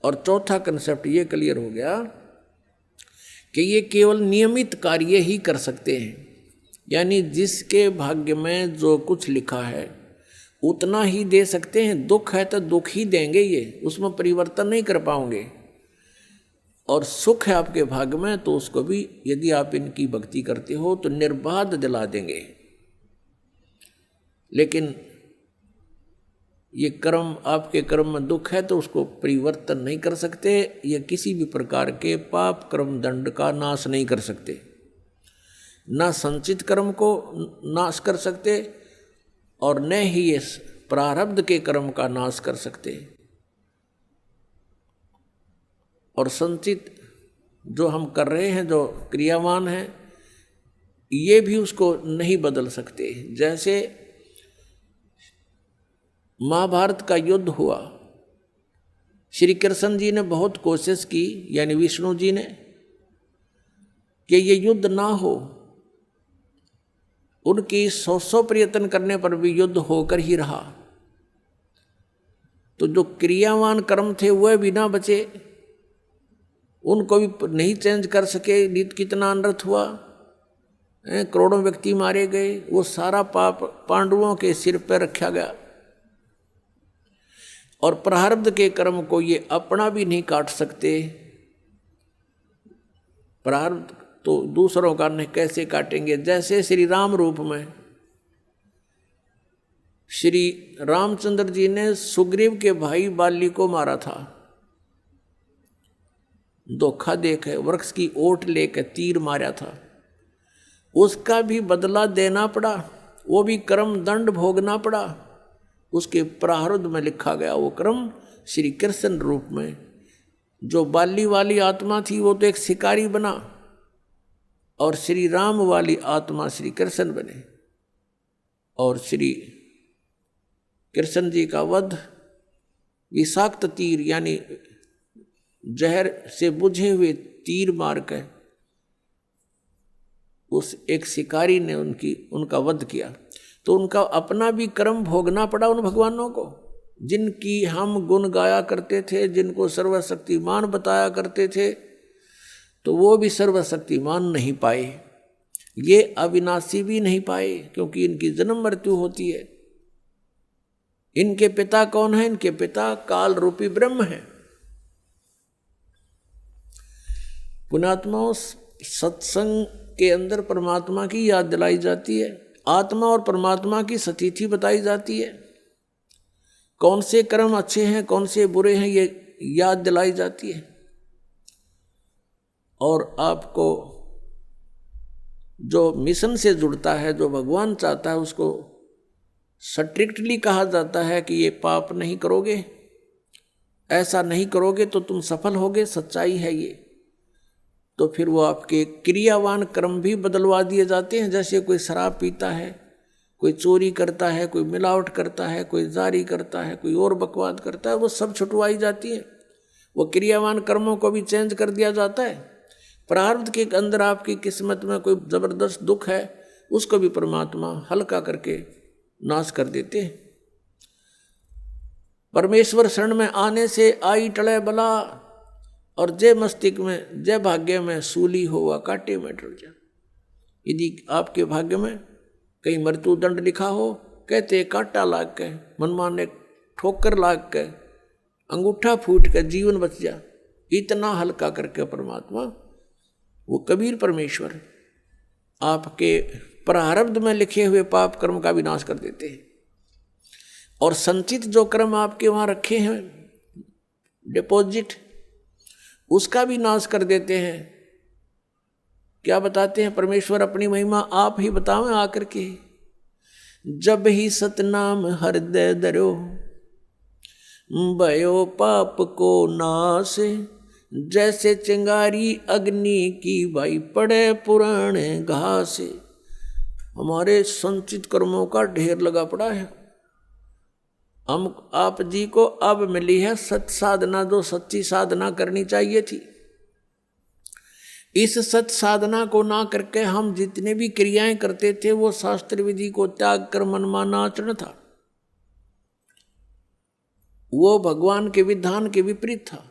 और चौथा कंसेप्ट ये क्लियर हो गया कि ये केवल नियमित कार्य ही कर सकते हैं, यानी जिसके भाग्य में जो कुछ लिखा है उतना ही दे सकते हैं। दुख है तो दुख ही देंगे, ये उसमें परिवर्तन नहीं कर पाओगे। और सुख है आपके भाग्य में तो उसको भी यदि आप इनकी भक्ति करते हो तो निर्बाध दिला देंगे। लेकिन ये कर्म, आपके कर्म में दुख है तो उसको परिवर्तन नहीं कर सकते, ये किसी भी प्रकार के पाप कर्म दंड का नाश नहीं कर सकते, ना संचित कर्म को नाश कर सकते और न ही ये प्रारब्ध के कर्म का नाश कर सकते। और संचित जो हम कर रहे हैं, जो क्रियावान है, ये भी उसको नहीं बदल सकते। जैसे महाभारत का युद्ध हुआ, श्री कृष्ण जी ने बहुत कोशिश की, यानी विष्णु जी ने, कि ये युद्ध ना हो। उनकी 100 प्रयत्न करने पर भी युद्ध होकर ही रहा। तो जो क्रियावान कर्म थे वह भी ना बचे, उनको भी नहीं चेंज कर सके। नित कितना अनर्थ हुआ, करोड़ों व्यक्ति मारे गए, वो सारा पाप पांडवों के सिर पर रखा गया। और प्रारब्ध के कर्म को ये अपना भी नहीं काट सकते। प्रारब्ध तो दूसरों का नहीं कैसे काटेंगे। जैसे श्री राम रूप में श्री रामचंद्र जी ने सुग्रीव के भाई बाली को मारा था, धोखा देकर वृक्ष की ओट लेकर तीर मारा था, उसका भी बदला देना पड़ा, वो भी कर्म दंड भोगना पड़ा। उसके प्रारब्ध में लिखा गया वो कर्म श्री कृष्ण रूप में। जो बाली वाली आत्मा थी वो तो एक शिकारी बना और श्री राम वाली आत्मा श्री कृष्ण बने। और श्री कृष्ण जी का वध विषाक्त तीर यानी जहर से बुझे हुए तीर मार कर उस एक शिकारी ने उनका वध किया। तो उनका अपना भी कर्म भोगना पड़ा उन भगवानों को, जिनकी हम गुण गाया करते थे, जिनको सर्वशक्तिमान बताया करते थे, तो वो भी सर्वशक्तिमान नहीं पाए, ये अविनाशी भी नहीं पाए, क्योंकि इनकी जन्म मृत्यु होती है। इनके पिता कौन है? इनके पिता काल रूपी ब्रह्म है। पुण्यात्माओं, सत्संग के अंदर परमात्मा की याद दिलाई जाती है, आत्मा और परमात्मा की सतिथि बताई जाती है, कौन से कर्म अच्छे हैं कौन से बुरे हैं ये याद दिलाई जाती है। और आपको जो मिशन से जुड़ता है, जो भगवान चाहता है, उसको स्ट्रिक्टली कहा जाता है कि ये पाप नहीं करोगे, ऐसा नहीं करोगे तो तुम सफल होगे, सच्चाई है ये। तो फिर वो आपके क्रियावान कर्म भी बदलवा दिए जाते हैं। जैसे कोई शराब पीता है, कोई चोरी करता है, कोई मिलावट करता है, कोई जारी करता है, कोई और बकवाद करता है, वो सब छुटवाई जाती है। वो क्रियावान कर्मों को भी चेंज कर दिया जाता है। प्रारब्ध के अंदर आपकी किस्मत में कोई जबरदस्त दुख है, उसको भी परमात्मा हल्का करके नाश कर देते हैं। परमेश्वर शरण में आने से आई टले बला, और जय मस्तिष्क में जय भाग्य में सूली हुआ कांटे में डर जा। यदि आपके भाग्य में कहीं मृत्यु दंड लिखा हो, कहते कांटा लाग के, मनमाने ठोकर लाग के, अंगूठा फूट के जीवन बच जा, इतना हल्का करके परमात्मा, वो कबीर परमेश्वर आपके प्रारब्ध में लिखे हुए पाप कर्म का विनाश कर देते हैं। और संचित जो कर्म आपके वहाँ रखे हैं डिपॉजिट, उसका भी नाश कर देते हैं। क्या बताते हैं परमेश्वर अपनी महिमा? आप ही बतावें आकर के, जब ही सतनाम हृदय धरो, भयो पाप को नाश, जैसे चिंगारी अग्नि की भाई पड़े पुराने घास। हमारे संचित कर्मों का ढेर लगा पड़ा है। हम आप जी को अब मिली है सत्य साधना, जो सच्ची साधना करनी चाहिए थी। इस सत्य साधना को ना करके हम जितने भी क्रियाएं करते थे वो शास्त्र विधि को त्याग कर मनमाना आचरण था, वो भगवान के विधान के विपरीत था।